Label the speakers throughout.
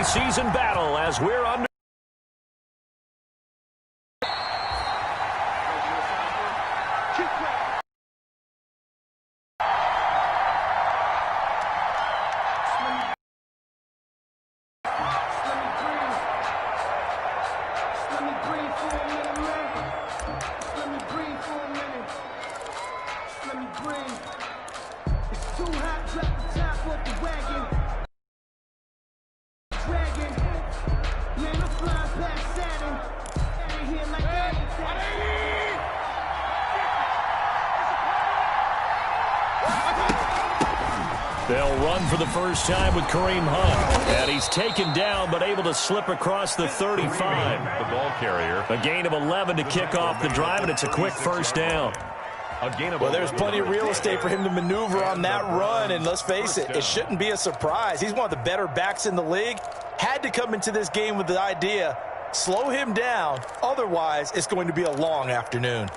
Speaker 1: preseason battle as we're under. They'll run for the first time with Kareem Hunt. And he's taken down but able to slip across the 35.
Speaker 2: The ball carrier.
Speaker 1: A gain of 11 to kick off the drive, and it's a quick first down.
Speaker 3: Well, there's plenty of real estate for him to maneuver on that run, and let's face it, it shouldn't be a surprise. He's one of the better backs in the league. Had to come into this game with the idea, slow him down, otherwise it's going to be a long afternoon.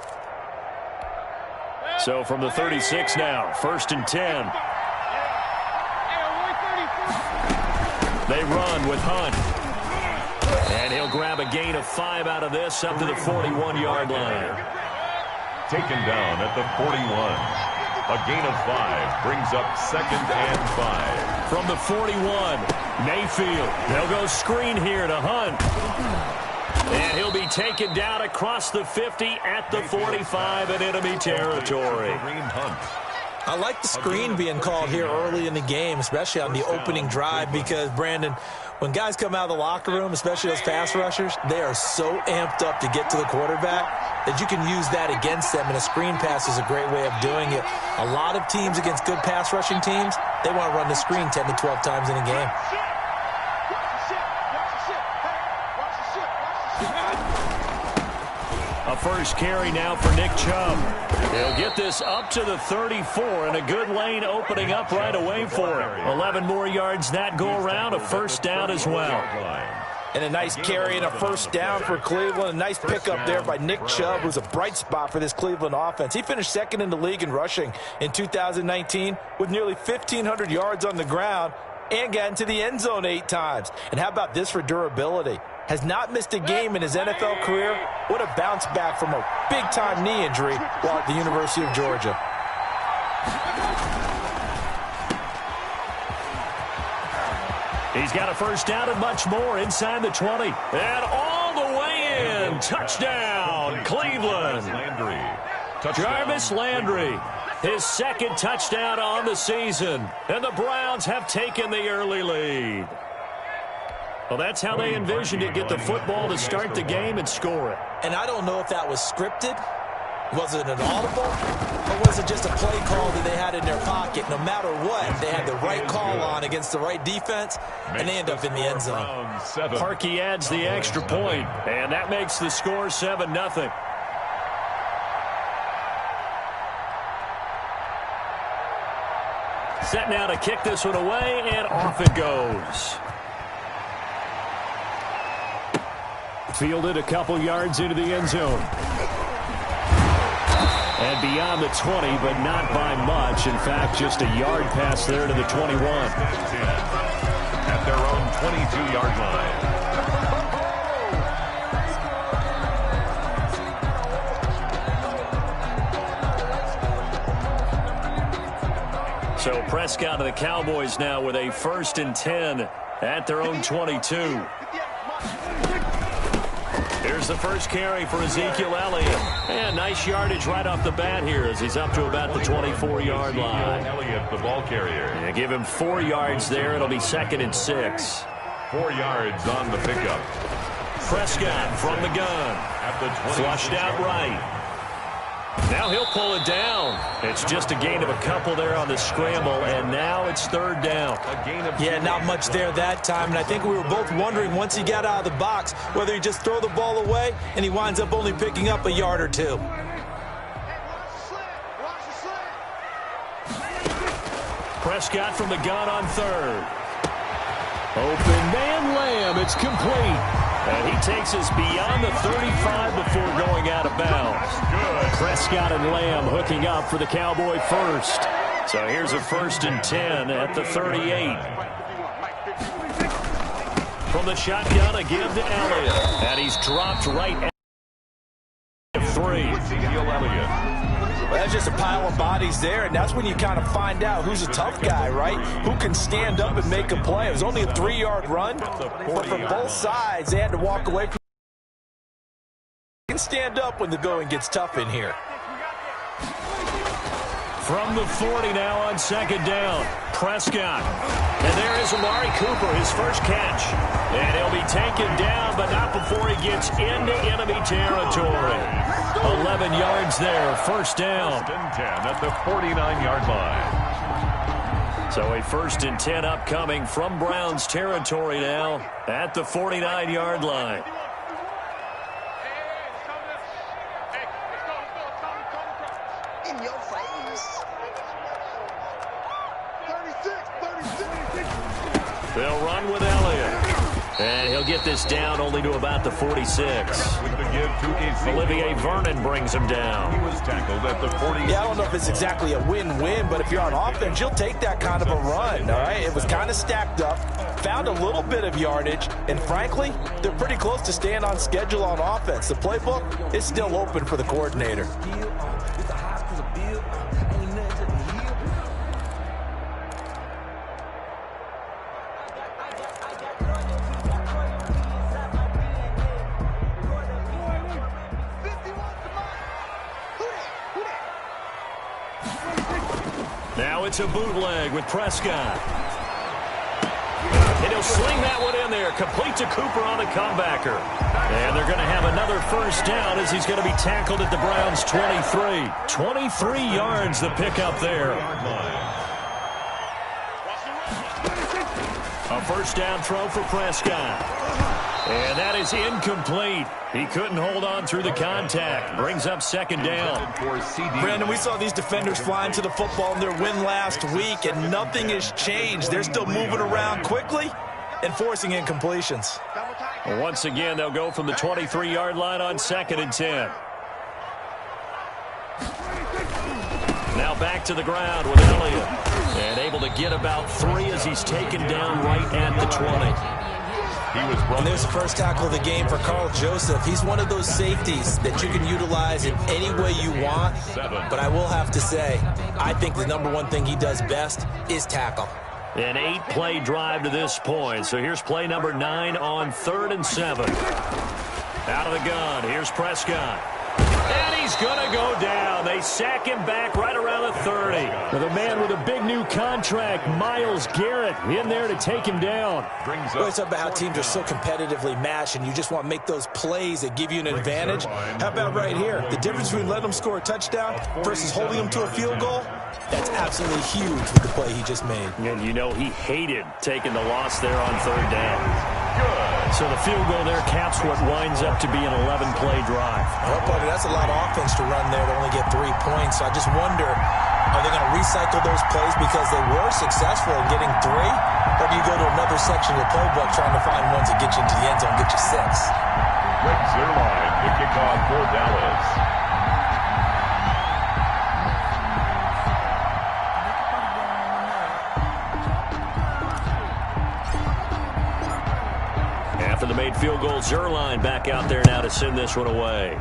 Speaker 1: So from the 36 now, 1st and 10. They run with Hunt. And he'll grab a gain of 5 out of this up to the 41-yard line.
Speaker 2: Taken down at the 41. A gain of 5 brings up 2nd and 5.
Speaker 1: From the 41, Mayfield. They'll go screen here to Hunt. And he'll be taken down across the 50 at the 45 in enemy territory.
Speaker 3: I like the screen being called here early in the game, especially on the opening drive, because, Brandon, when guys come out of the locker room, especially those pass rushers, they are so amped up to get to the quarterback that you can use that against them, and a screen pass is a great way of doing it. A lot of teams against good pass rushing teams, they want to run the screen 10 to 12 times in a game.
Speaker 1: A first carry now for Nick Chubb. He'll get this up to the 34, and a good lane opening up right away for him. 11 more yards that go around, a first down as well.
Speaker 3: And a nice carry and a first down for Cleveland. A nice pickup there by Nick Chubb, who's a bright spot for this Cleveland offense. He finished 2nd in the league in rushing in 2019 with nearly 1,500 yards on the ground and got into the end zone 8 times. And how about this for durability? Has not missed a game in his NFL career. What a bounce back from a big-time knee injury while at the University of Georgia.
Speaker 1: He's got a first down and much more inside the 20. And all the way in. Touchdown, Cleveland. Jarvis Landry, his 2nd touchdown on the season. And the Browns have taken the early lead. Well, that's how they envisioned it, get the football to start the game and score it.
Speaker 3: And I don't know if that was scripted. Was it an audible? Or was it just a play call that they had in their pocket? No matter what, they had the right call on against the right defense, and they end up in the end zone.
Speaker 1: Parkey adds the extra point, and that makes the score 7-0. Set now to kick this one away, and off it goes. Fielded a couple yards into the end zone. And beyond the 20, but not by much. In fact, just a yard pass there to the 21.
Speaker 2: At their own 22-yard
Speaker 1: line. So Prescott and the Cowboys now with a 1st and 10 at their own 22. Here's the first carry for Ezekiel Elliott. And nice yardage right off the bat here as he's up to about the 24-yard line.
Speaker 2: Elliott, the ball carrier.
Speaker 1: Yeah, give him 4 yards there. It'll be 2nd and 6.
Speaker 2: 4 yards on the pickup.
Speaker 1: Prescott from the gun.
Speaker 2: At the 20.
Speaker 1: Flushed out right. Now he'll pull it down. It's just a gain of a couple there on the scramble, and now it's 3rd down.
Speaker 3: Yeah, not much there that time, and I think we were both wondering once he got out of the box whether he just throw the ball away, and he winds up only picking up a yard or 2.
Speaker 1: Prescott from the gun on 3rd. Open man Lamb, it's complete. And he takes us beyond the 35 before going out of bounds. Good. Prescott and Lamb hooking up for the Cowboy first. So here's a 1st and 10 at the 38. from the shotgun, a give to Elliott. And he's dropped right at 3.
Speaker 3: Well, that's just a pile of bodies there, and that's when you kind of find out who's a tough guy, right? Who can stand up and make a play. It was only a 3-yard run, but for both sides, they had to walk away from. You can stand up when the going gets tough in here.
Speaker 1: From the 40 now on second down, Prescott. And there is Amari Cooper, his first catch. And he'll be taken down, but not before he gets into enemy territory. 11 yards there, first down.
Speaker 2: 1st and 10 at the 49-yard line.
Speaker 1: So a 1st and 10 upcoming from Browns territory now at the 49-yard line.
Speaker 4: In your face. 36.
Speaker 1: They'll run with Elliott. And he'll get this down only to about the 46. Olivier Vernon brings him down.
Speaker 2: He was tackled at the 40.
Speaker 3: Yeah, I don't know if it's exactly a win-win, but if you're on offense, you'll take that kind of a run, all right? It was kind of stacked up, found a little bit of yardage, and frankly, they're pretty close to staying on schedule on offense. The playbook is still open for the coordinator.
Speaker 1: Now it's a bootleg with Prescott. And he'll sling that one in there. Complete to Cooper on the comebacker. And they're going to have another first down as he's going to be tackled at the Browns' 23. 23 yards the pickup there. A first down throw for Prescott. And that is incomplete. He couldn't hold on through the contact. Brings up second down.
Speaker 3: Brandon, we saw these defenders flying to the football in their win last week, and nothing has changed. They're still moving around quickly and forcing incompletions.
Speaker 1: Well, once again, they'll go from the 23-yard line on 2nd and 10. Now back to the ground with Elliott. And able to get about 3 as he's taken down right at the 20.
Speaker 3: And there's the first tackle of the game for Carl Joseph. He's one of those safeties that you can utilize in any way you want. But I will have to say, I think the number one thing he does best is tackle.
Speaker 1: An 8-play drive to this point. So here's play number 9 on 3rd and 7. Out of the gun, here's Prescott. And he's going to go down. They sack him back right around the 30. With a man with a big new contract, Myles Garrett, in there to take him down.
Speaker 3: We always talk about how teams are so competitively matched, and you just want to make those plays that give you an advantage. How about right here? The difference between letting them score a touchdown versus holding them to a field goal, that's absolutely huge with the play he just made.
Speaker 1: And you know he hated taking the loss there on 3rd down. So the field goal there caps what winds up to be an 11-play drive.
Speaker 3: Well, buddy, that's a lot of offense to run there to only get 3 points. So I just wonder, are they going to recycle those plays because they were successful in getting 3? Or do you go to another section of the playbook trying to find ones that get you into the end zone, get you 6?
Speaker 2: Greg Zuerlein, the kickoff for Dallas.
Speaker 1: After the made field goal, Zuerlein back out there now to send this one away.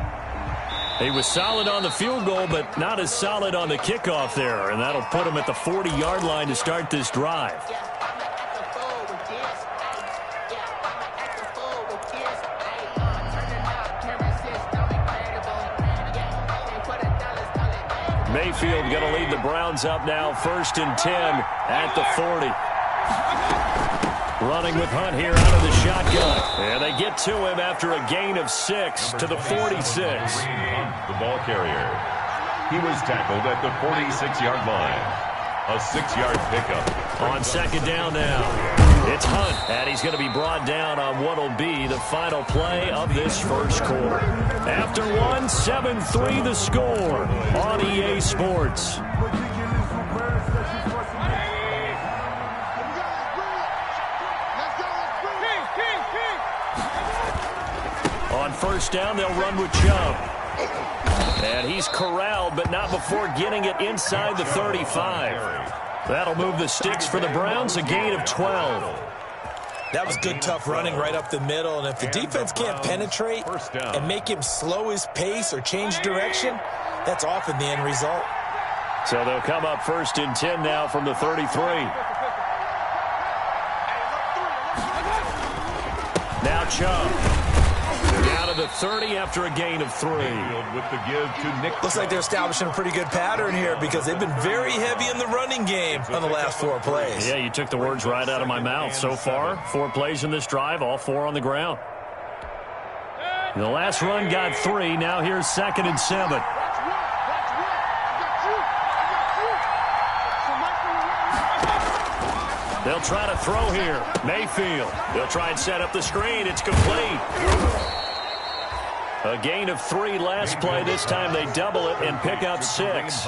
Speaker 1: He was solid on the field goal, but not as solid on the kickoff there, and that'll put him at the 40-yard line to start this drive. Mayfield going to lead the Browns up now, 1st and 10 at the 40. Running with Hunt here out of the shotgun. And they get to him after a gain of 6 to the 46.
Speaker 2: The ball carrier. He was tackled at the 46-yard line. A 6-yard pickup.
Speaker 1: On 2nd down now. It's Hunt, and he's going to be brought down on what will be the final play of this first quarter. After one, 7-3 the score on EA Sports. On 1st down, they'll run with Chubb. And he's corralled, but not before getting it inside the 35. That'll move the sticks for the Browns, a gain of 12.
Speaker 3: That was good, tough running right up the middle. And if the defense can't penetrate and make him slow his pace or change direction, that's often the end result.
Speaker 1: So they'll come up 1st and 10 now from the 33. Now Chubb. Down to the 30 after a gain of 3.
Speaker 2: With the give to Nick.
Speaker 3: Looks like they're establishing a pretty good pattern here because they've been very heavy in the running game on the last 4 plays.
Speaker 1: Yeah, you took the words right out of my mouth. So far, 4 plays in this drive, all 4 on the ground. The last run got 3. Now here's 2nd and 7. They'll try to throw here. Mayfield. They'll try and set up the screen. It's complete. A gain of 3 last play. This time they double it and pick up 6.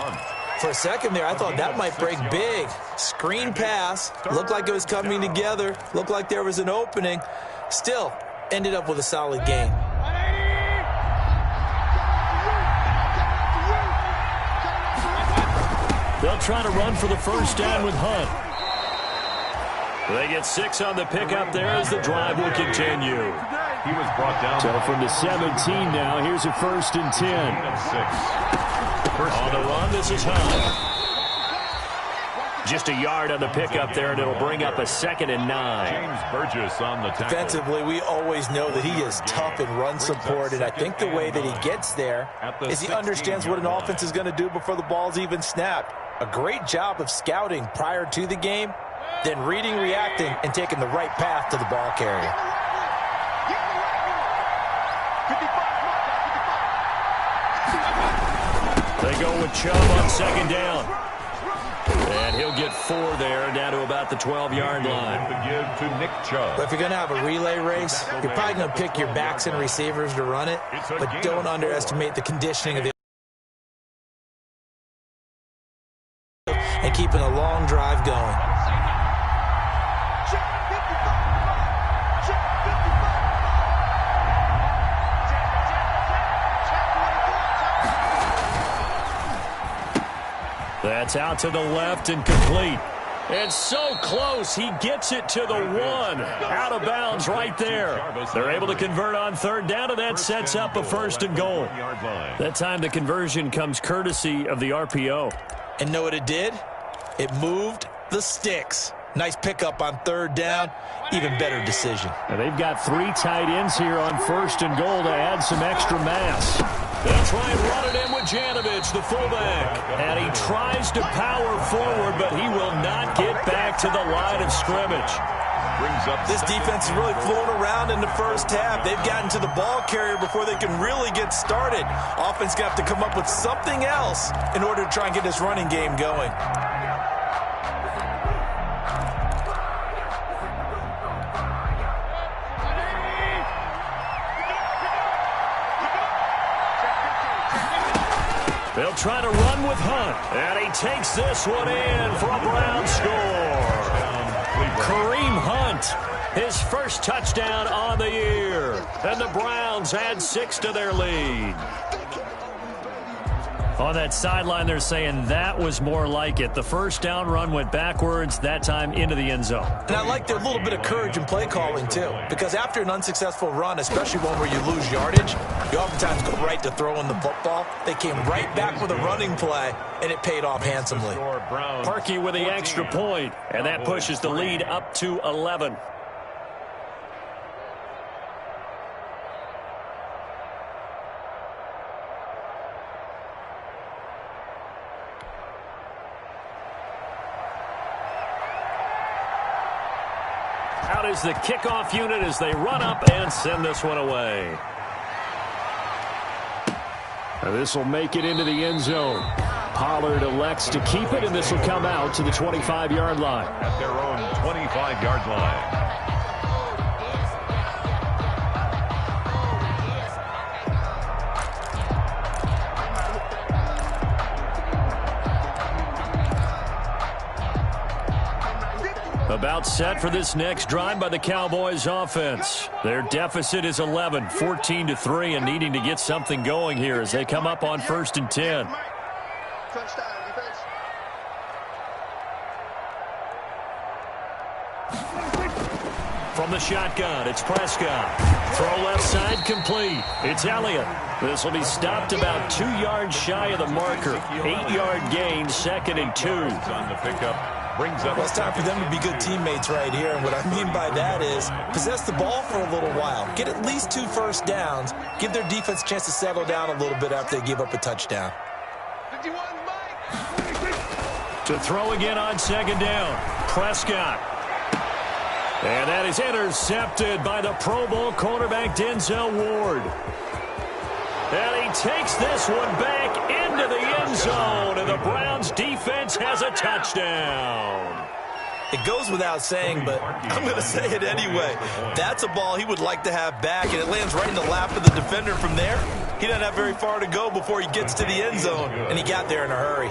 Speaker 3: For a second there, I thought that might break big. Screen pass. Looked like it was coming together. Looked like there was an opening. Still, ended up with a solid gain.
Speaker 1: They'll try to run for the first down with Hunt. They get 6 on the pickup there as the drive will continue.
Speaker 2: He was brought down.
Speaker 1: So from the 17 now, here's a 1st and 10. On the run, this is Hunt. Just a yard on the pickup there, and it'll bring up a 2nd and 9.
Speaker 2: James Burgess on the tackle.
Speaker 3: Defensively, we always know that he is tough in run support, and I think the way that he gets there is he understands what an offense is going to do before the ball's even snapped. A great job of scouting prior to the game, then reading, reacting, and taking the right path to the ball carrier.
Speaker 1: They go with Chubb on 2nd down. And he'll get 4 there, down to about the 12-yard line.
Speaker 2: The give to Nick Chubb.
Speaker 3: But if you're going to have a relay race, you're probably going to pick your backs and receivers to run it, but don't underestimate the conditioning of the and keeping a long drive going.
Speaker 1: That's out to the left and complete. And so close, he gets it to the 1. Out of bounds right there. They're able to convert on 3rd down, and that sets up a 1st and goal. That time the conversion comes courtesy of the RPO.
Speaker 3: And know what it did? It moved the sticks. Nice pickup on 3rd down. Even better decision.
Speaker 1: Now they've got 3 tight ends here on 1st and goal to add some extra mass. They'll try and run it in with Janovich, the fullback. And he tries to power forward, but he will not get back to the line of scrimmage.
Speaker 3: This defense is really flown around in the first half. They've gotten to the ball carrier before they can really get started. Offense got to come up with something else in order to try and get this running game going.
Speaker 1: They'll try to run with Hunt. And he takes this one in for a Brown score. Kareem Hunt, his first touchdown on the year. And the Browns add 6 to their lead. On that sideline, they're saying that was more like it. The first down run went backwards, that time into the end zone.
Speaker 3: And I like their little bit of courage in play calling, too. Because after an unsuccessful run, especially one where you lose yardage, you oftentimes go right to throwing the football. They came right back with a running play, and it paid off handsomely.
Speaker 1: Parkey with the extra point, and that pushes the lead up to 11. Out is the kickoff unit as they run up and send this one away. This will make it into the end zone. Pollard elects to keep it, and this will come out to the 25-yard line.
Speaker 2: At their own 25-yard line.
Speaker 1: About set for this next drive by the Cowboys offense. Their deficit is 11, 14-3, and needing to get something going here as they come up on 1st and 10. From the shotgun, it's Prescott. Throw left side complete. It's Elliott. This will be stopped about 2 yards shy of the marker. 8-yard gain, 2nd and 2.
Speaker 2: On the pickup. Brings up.
Speaker 3: Well, it's time for them to be good teammates right here. And what I mean by that is possess the ball for a little while. Get at least 2 first downs. Give their defense a chance to settle down a little bit after they give up a touchdown.
Speaker 1: To throw again on 2nd down. Prescott. And that is intercepted by the Pro Bowl cornerback Denzel Ward. And he takes this one back into the end zone, and the Browns defense has a touchdown.
Speaker 3: It goes without saying, but I'm going to say it anyway. That's a ball he would like to have back, and it lands right in the lap of the defender from there. He doesn't have very far to go before he gets to the end zone, and he got there in a hurry.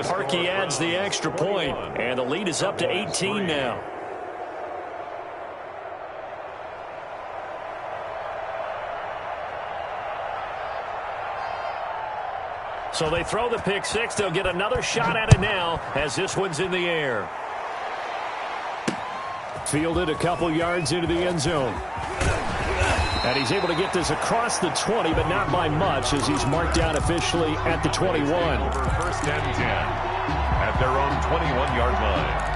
Speaker 1: Parkey adds the extra point, and the lead is up to 18 now. So they throw the pick six. They'll get another shot at it now as this one's in the air. Fielded a couple yards into the end zone. And he's able to get this across the 20, but not by much as he's marked down officially at the 21.
Speaker 2: First and 10 at their own 21-yard line.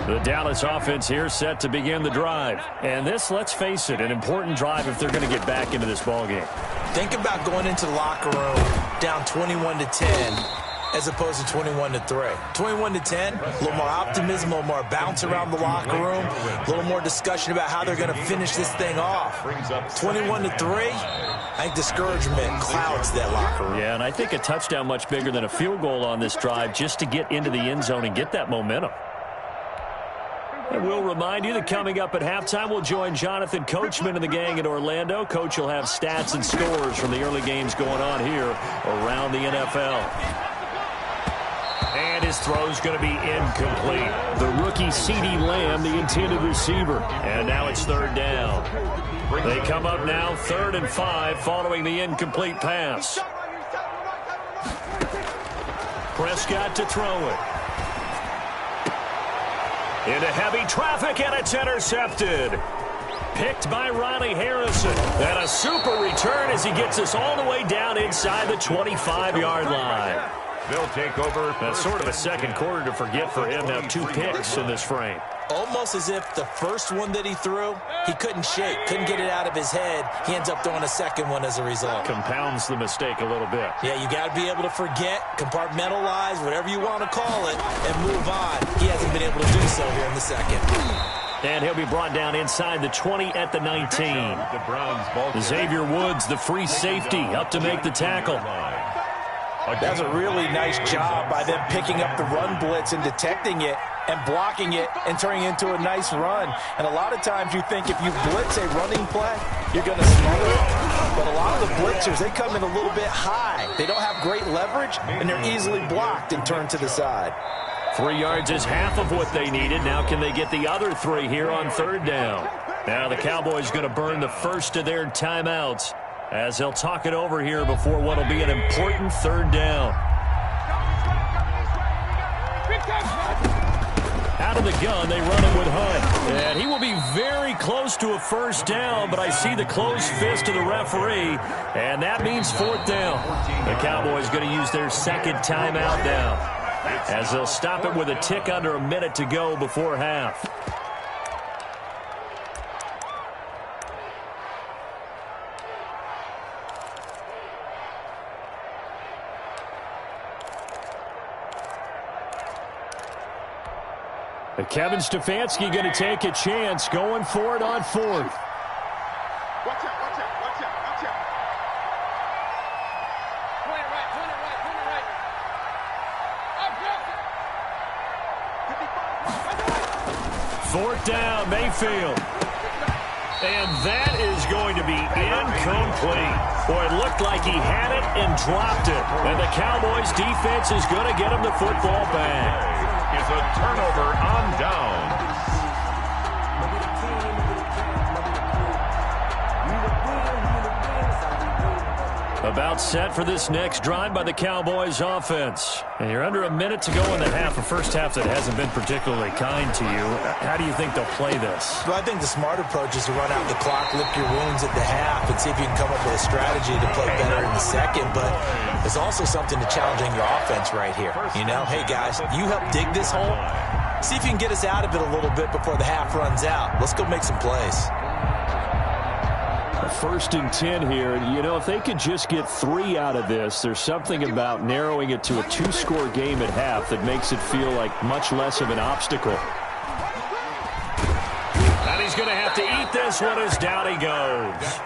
Speaker 1: The Dallas offense here set to begin the drive. And this, let's face it, an important drive if they're going to get back into this ballgame.
Speaker 3: Think about going into the locker room down 21-10 as opposed to 21-3. 21-10, a little more optimism, a little more bounce around the locker room, a little more discussion about how they're going to finish this thing off. 21-3, I think discouragement clouds that locker room.
Speaker 1: Yeah, and I think a touchdown much bigger than a field goal on this drive just to get into the end zone and get that momentum. And we'll remind you that coming up at halftime, we'll join Jonathan Coachman and the gang in Orlando. Coach will have stats and scores from the early games going on here around the NFL. And his throw's going to be incomplete. The rookie CeeDee Lamb, the intended receiver. And now it's 3rd down. They come up now 3rd and 5 following the incomplete pass. Prescott to throw it. Into heavy traffic, and it's intercepted. Picked by Ronnie Harrison. And a super return as he gets us all the way down inside the 25-yard line.
Speaker 2: They'll take over.
Speaker 1: That's sort of a second quarter to forget for him. Now 2 picks in this frame.
Speaker 3: Almost as if the first one that he threw, he couldn't shake, couldn't get it out of his head. He ends up throwing a second one as a result.
Speaker 1: Compounds the mistake a little bit.
Speaker 3: Yeah, you got to be able to forget, compartmentalize, whatever you want to call it, and move on. He hasn't been able to do so here in the second.
Speaker 1: And he'll be brought down inside the 20 at the 19.
Speaker 2: The Browns ball.
Speaker 1: Xavier Woods, the free safety, up to make the tackle.
Speaker 3: That's a really nice job by them picking up the run blitz and detecting it and blocking it and turning it into a nice run. And a lot of times you think if you blitz a running play, you're going to smother it. But a lot of the blitzers, they come in a little bit high. They don't have great leverage, and they're easily blocked and turned to the side.
Speaker 1: 3 yards is half of what they needed. Now can they get the other 3 here on 3rd down? Now the Cowboys going to burn the first of their timeouts as they'll talk it over here before what will be an important 3rd down. Out of the gun, they run it with Hunt. And he will be very close to a 1st down, but I see the closed fist of the referee, and that means 4th down. The Cowboys going to use their 2nd timeout now as they'll stop it with a tick under a minute to go before half. Kevin Stefanski going to take a chance, going for it on 4th.
Speaker 4: Watch out, watch out, watch out, watch out. Point it right, point it right, point it right.
Speaker 1: 4th down, Mayfield. And that is going to be incomplete. Boy, it looked like he had it and dropped it. And the Cowboys defense is going to get him the football back.
Speaker 2: Is a turnover on down.
Speaker 1: About set for this next drive by the Cowboys offense. And you're under a minute to go in the half, a first half that hasn't been particularly kind to you. How do you think they'll play this?
Speaker 3: Well, I think the smart approach is to run out the clock, lick your wounds at the half, and see if you can come up with a strategy to play better in the second. But there's also something to challenging your offense right here. You know, hey, guys, you help dig this hole. See if you can get us out of it a little bit before the half runs out. Let's go make some plays.
Speaker 1: 1st and 10 here. You know, if they could just get 3 out of this, there's something about narrowing it to a 2-score game at half that makes it feel like much less of an obstacle. And he's going to have to eat this one as down he goes.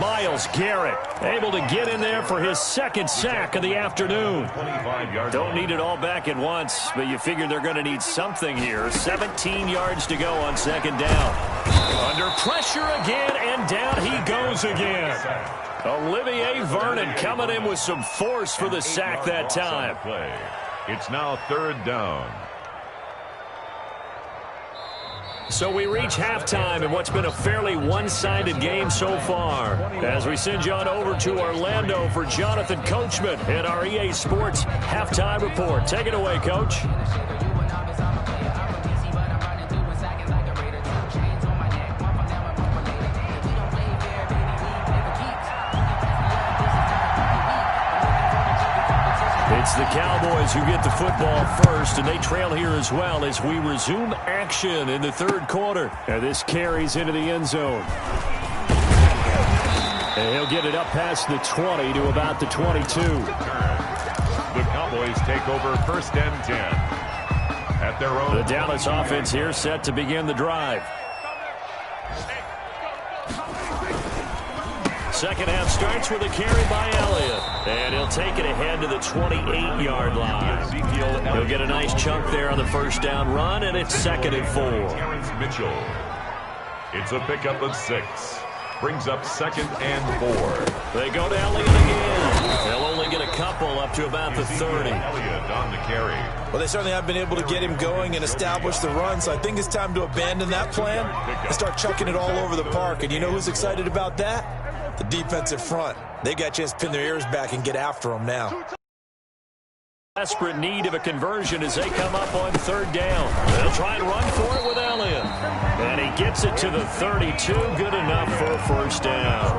Speaker 1: Myles Garrett able to get in there for his 2nd sack of the afternoon. Don't need it all back at once, but you figure they're going to need something here. 17 yards to go on 2nd down. Under pressure again, and down he goes again. Olivier Vernon coming in with some force for the sack that time.
Speaker 2: It's now 3rd down.
Speaker 1: So we reach halftime in what's been a fairly one-sided game so far. As we send you on over to Orlando for Jonathan Coachman in our EA Sports Halftime Report. Take it away, Coach. It's the Cowboys who get the football first, and they trail here as well as we resume action in the 3rd quarter. And this carries into the end zone. And he'll get it up past the 20 to about the 22.
Speaker 2: The Cowboys take over 1st and 10 at their own.
Speaker 1: The Dallas offense here set to begin the drive. 2nd half starts with a carry by Elliott. And he'll take it ahead to the 28-yard line. He'll get a nice chunk there on the 1st down run, and it's 2nd and 4.
Speaker 2: Mitchell. It's a pickup of 6. Brings up 2nd and 4.
Speaker 1: They go to Elliott again. They'll only get a couple up to about the 30.
Speaker 2: Elliott on the carry.
Speaker 3: Well, they certainly have been able to get him going and establish the run, so I think it's time to abandon that plan and start chucking it all over the park. And you know who's excited about that? The defensive front. They got a chance to pin their ears back and get after them now.
Speaker 1: Desperate need of a conversion as they come up on 3rd down. They'll try and run for it with Elliott. And he gets it to the 32. Good enough for a 1st down.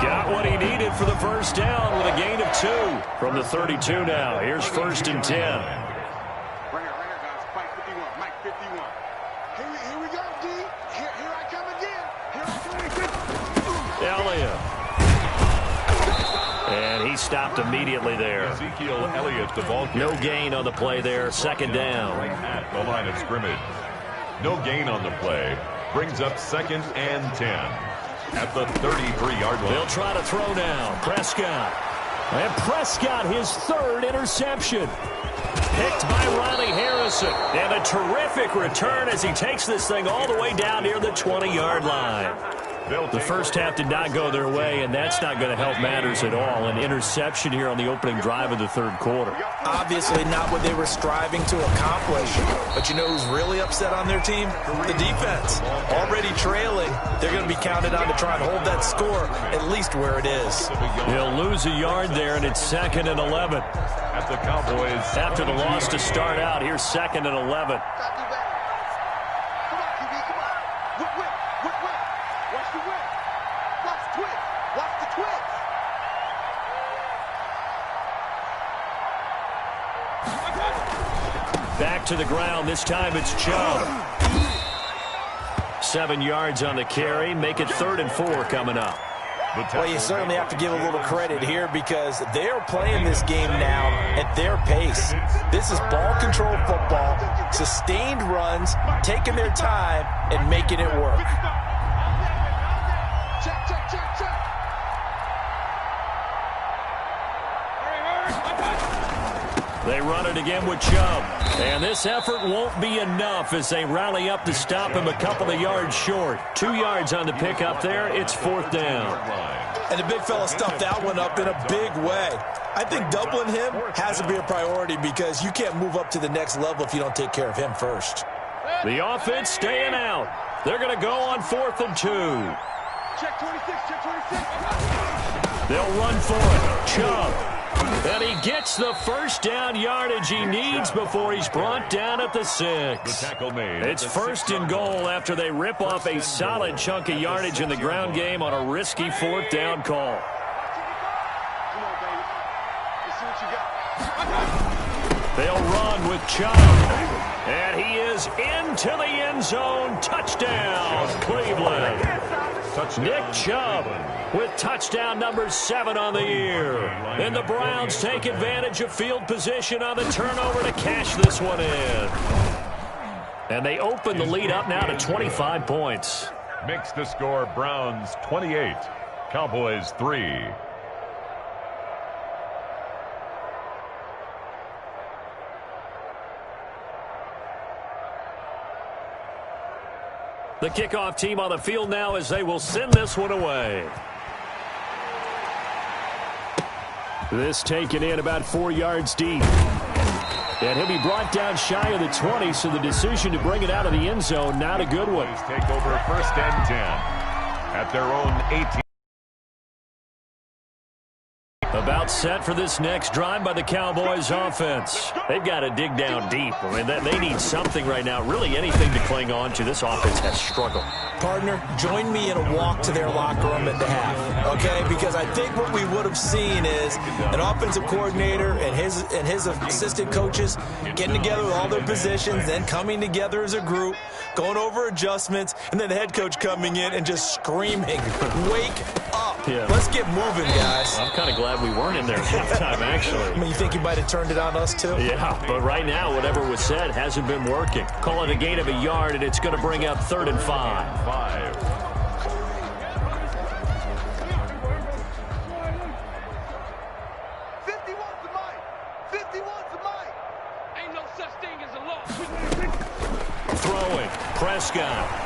Speaker 1: Got what he needed for the 1st down with a gain of 2 from the 32 now. Here's 1st and 10.
Speaker 4: Right here, guys. Mike 51. Mike 51. Here we go, D. Here I come again. Here I come again.
Speaker 1: Elliott. And he stopped immediately there.
Speaker 2: Ezekiel Elliott, the ball carrier.
Speaker 1: No gain on the play there. 2nd down.
Speaker 2: At the line of scrimmage. No gain on the play. Brings up 2nd and 10 at the 33-yard line.
Speaker 1: They'll try to throw now. Prescott. And Prescott, his 3rd interception. Picked by Riley Harrison. And a terrific return as he takes this thing all the way down near the 20-yard line. The 1st half did not go their way, and that's not going to help matters at all. An interception here on the opening drive of the 3rd quarter.
Speaker 3: Obviously not what they were striving to accomplish. But you know who's really upset on their team? The defense. Already trailing. They're going to be counted on to try and hold that score at least where it is.
Speaker 1: He'll lose a yard there, and it's 2nd and 11.
Speaker 2: At the Cowboys.
Speaker 1: After the loss to start out, here's 2nd and 11. Back to the ground. This time it's Chubb. 7 yards on the carry. Make it 3rd and 4 coming up.
Speaker 3: Well, you certainly have to give a little credit here because they are playing this game now at their pace. This is ball control football, sustained runs, taking their time and making it work.
Speaker 4: Check, check, check, check.
Speaker 1: They run it again with Chubb. And this effort won't be enough as they rally up to stop him a couple of yards short. 2 yards on the pickup there. It's 4th down.
Speaker 3: And the big fella stuffed that one up in a big way. I think doubling him has to be a priority because you can't move up to the next level if you don't take care of him first.
Speaker 1: The offense staying out. They're going to go on 4th and 2.
Speaker 4: Check 26, check 26.
Speaker 1: They'll run for it. Chubb. And he gets the first down yardage he needs before he's brought down at the 6.
Speaker 2: The tackle made.
Speaker 1: It's first and goal after they rip off a solid chunk of yardage in the ground game on a risky 4th down call.
Speaker 4: Come on, baby. Let's see what you got.
Speaker 1: They'll run with Chubb. And he is into the end zone. Touchdown, Cleveland. Nick Chubb with touchdown number 7 on the year. And the Browns take advantage of field position on the turnover to cash this one in. And they open the lead up now to 25 points.
Speaker 2: Makes the score Browns 28, Cowboys 3.
Speaker 1: The kickoff team on the field now as they will send this one away. This taken in about 4 yards deep. And he'll be brought down shy of the 20, so the decision to bring it out of the end zone, not a good one.
Speaker 2: Take over first and 10 at their own 18.
Speaker 1: About set for this next drive by the Cowboys offense. They've got to dig down deep. I mean, they need something right now, really anything to cling on to. This offense has struggled.
Speaker 3: Partner, join me in a walk to their locker room at the half, okay? Because I think what we would have seen is an offensive coordinator and his assistant coaches getting together with all their positions, then coming together as a group, going over adjustments, and then the head coach coming in and just screaming, wake up.
Speaker 1: Yeah.
Speaker 3: Let's get moving, guys.
Speaker 1: I'm kind of glad we weren't in there at halftime, actually.
Speaker 3: I mean, you think you might have turned it on us, too?
Speaker 1: Yeah, but right now, whatever was said hasn't been working. Call it a gain of a yard, and it's going to bring up 3rd and 5.
Speaker 4: 51's the mic. 51's the mic. Ain't no such thing as a loss.
Speaker 1: Throwing. Prescott.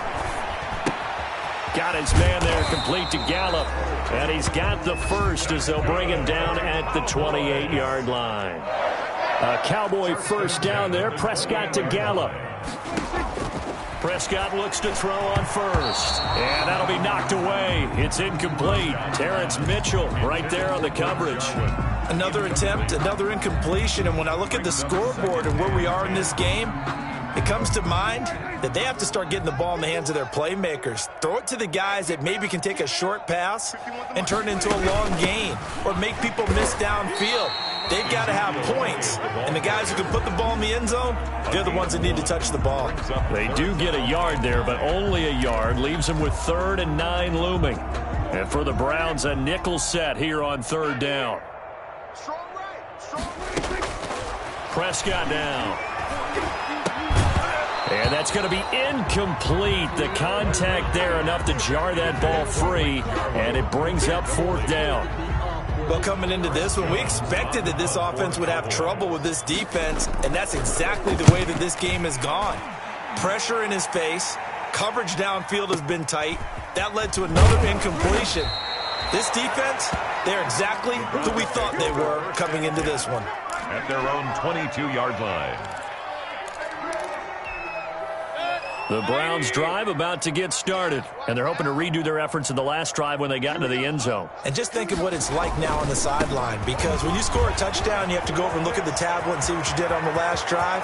Speaker 1: Got his man there, complete to Gallup. And he's got the first as they'll bring him down at the 28-yard line. A Cowboy first down there. Prescott to Gallup. Prescott looks to throw on first. And that'll be knocked away. It's incomplete. Terrence Mitchell right there on the coverage.
Speaker 3: Another attempt, another incompletion. And when I look at the scoreboard and where we are in this game, it comes to mind that they have to start getting the ball in the hands of their playmakers. Throw it to the guys that maybe can take a short pass and turn it into a long gain or make people miss downfield. They've got to have points. And the guys who can put the ball in the end zone, they're the ones that need to touch the ball.
Speaker 1: They do get a yard there, but only a yard. Leaves them with 3rd and 9 looming. And for the Browns, a nickel set here on 3rd down.
Speaker 4: Strong right. Strong right.
Speaker 1: Prescott down. And that's going to be incomplete. The contact there enough to jar that ball free, and it brings up 4th down.
Speaker 3: Well, coming into this one, we expected that this offense would have trouble with this defense, and that's exactly the way that this game has gone. Pressure in his face, coverage downfield has been tight. That led to another incompletion. This defense, they're exactly who we thought they were coming into this one.
Speaker 2: At their own 22-yard line.
Speaker 1: The Browns drive about to get started, and they're hoping to redo their efforts in the last drive when they got into the end zone.
Speaker 3: And just think of what it's like now on the sideline, because when you score a touchdown, you have to go over and look at the tablet and see what you did on the last drive.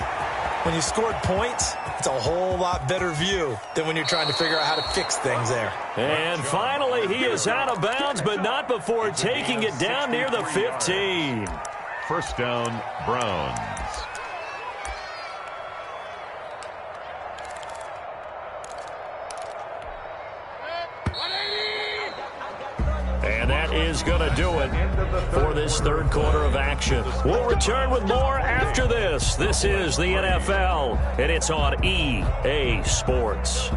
Speaker 3: When you scored points, it's a whole lot better view than when you're trying to figure out how to fix things there.
Speaker 1: And finally, he is out of bounds, but not before taking it down near the 15.
Speaker 2: First down, Browns.
Speaker 1: And that is going to do it for this 3rd quarter of action. We'll return with more after this. This is the NFL, and it's on EA Sports.